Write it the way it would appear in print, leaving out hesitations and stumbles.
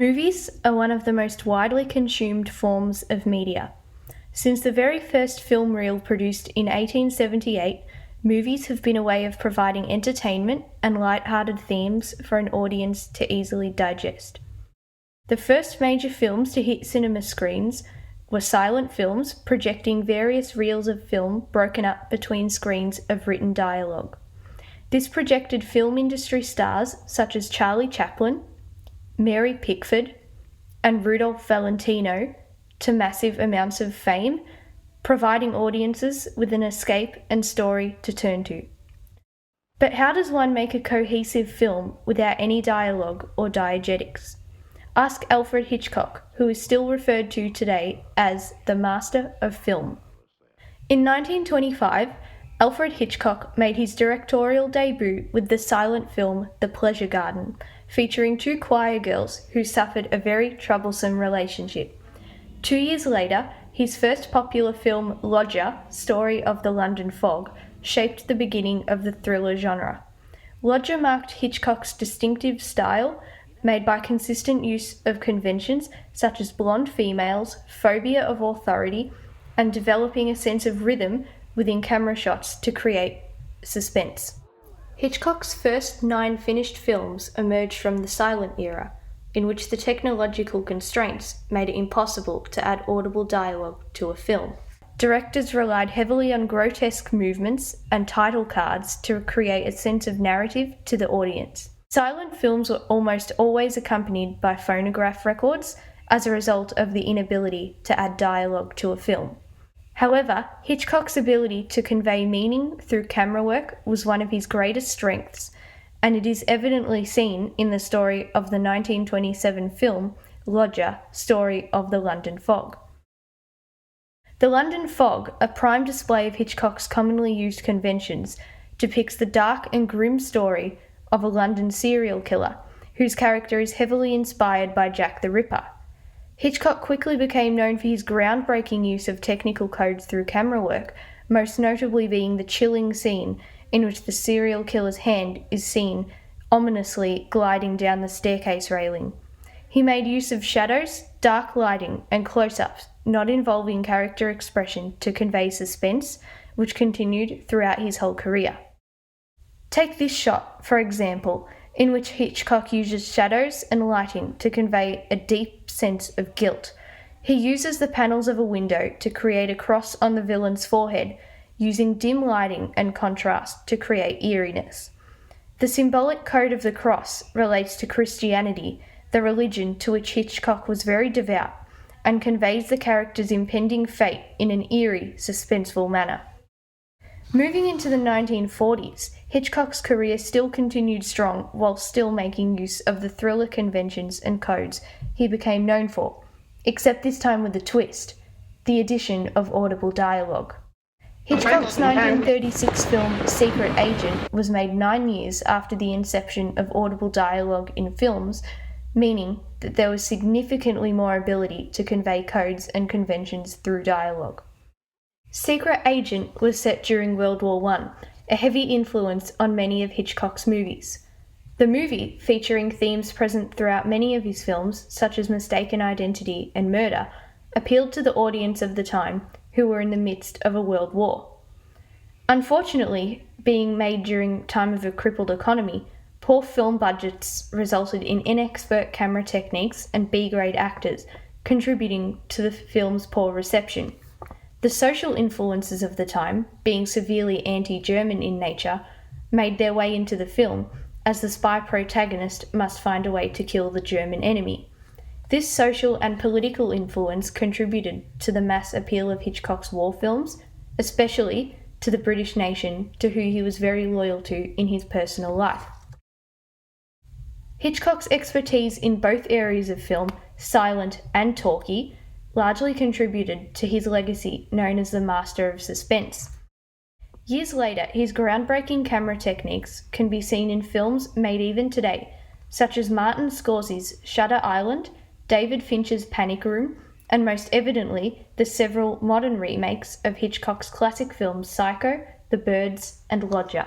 Movies are one of the most widely consumed forms of media. Since the very first film reel produced in 1878, movies have been a way of providing entertainment and light-hearted themes for an audience to easily digest. The first major films to hit cinema screens were silent films projecting various reels of film broken up between screens of written dialogue. This projected film industry stars such as Charlie Chaplin, Mary Pickford, and Rudolph Valentino to massive amounts of fame, providing audiences with an escape and story to turn to. But how does one make a cohesive film without any dialogue or diegetics? Ask Alfred Hitchcock, who is still referred to today as the master of film. In 1925, Alfred Hitchcock made his directorial debut with the silent film The Pleasure Garden, featuring two choir girls who suffered a very troublesome relationship. 2 years later, his first popular film, Lodger, Story of the London Fog, shaped the beginning of the thriller genre. Lodger marked Hitchcock's distinctive style, made by consistent use of conventions such as blonde females, phobia of authority, and developing a sense of rhythm within camera shots to create suspense. Hitchcock's first 9 finished films emerged from the silent era, in which the technological constraints made it impossible to add audible dialogue to a film. Directors relied heavily on grotesque movements and title cards to create a sense of narrative to the audience. Silent films were almost always accompanied by phonograph records as a result of the inability to add dialogue to a film. However, Hitchcock's ability to convey meaning through camera work was one of his greatest strengths, and it is evidently seen in the story of the 1927 film Lodger, Story of the London Fog. The London Fog, a prime display of Hitchcock's commonly used conventions, depicts the dark and grim story of a London serial killer, whose character is heavily inspired by Jack the Ripper. Hitchcock quickly became known for his groundbreaking use of technical codes through camera work, most notably being the chilling scene in which the serial killer's hand is seen ominously gliding down the staircase railing. He made use of shadows, dark lighting, and close-ups, not involving character expression, to convey suspense, which continued throughout his whole career. Take this shot, for example, in which Hitchcock uses shadows and lighting to convey a deep sense of guilt. He uses the panels of a window to create a cross on the villain's forehead, using dim lighting and contrast to create eeriness. The symbolic code of the cross relates to Christianity, the religion to which Hitchcock was very devout, and conveys the character's impending fate in an eerie, suspenseful manner. Moving into the 1940s, Hitchcock's career still continued strong while still making use of the thriller conventions and codes he became known for, except this time with a twist, the addition of audible dialogue. Hitchcock's 1936 film Secret Agent was made 9 years after the inception of audible dialogue in films, meaning that there was significantly more ability to convey codes and conventions through dialogue. Secret Agent was set during World War I, a heavy influence on many of Hitchcock's movies. The movie, featuring themes present throughout many of his films, such as mistaken identity and murder, appealed to the audience of the time, who were in the midst of a world war. Unfortunately, being made during a time of a crippled economy, poor film budgets resulted in inexpert camera techniques and B-grade actors, contributing to the film's poor reception. The social influences of the time, being severely anti-German in nature, made their way into the film, as the spy protagonist must find a way to kill the German enemy. This social and political influence contributed to the mass appeal of Hitchcock's war films, especially to the British nation, to who he was very loyal to in his personal life. Hitchcock's expertise in both areas of film, silent and talkie, largely contributed to his legacy known as the Master of Suspense. Years later, his groundbreaking camera techniques can be seen in films made even today, such as Martin Scorsese's Shutter Island, David Fincher's Panic Room, and most evidently the several modern remakes of Hitchcock's classic films Psycho, The Birds, and Lodger.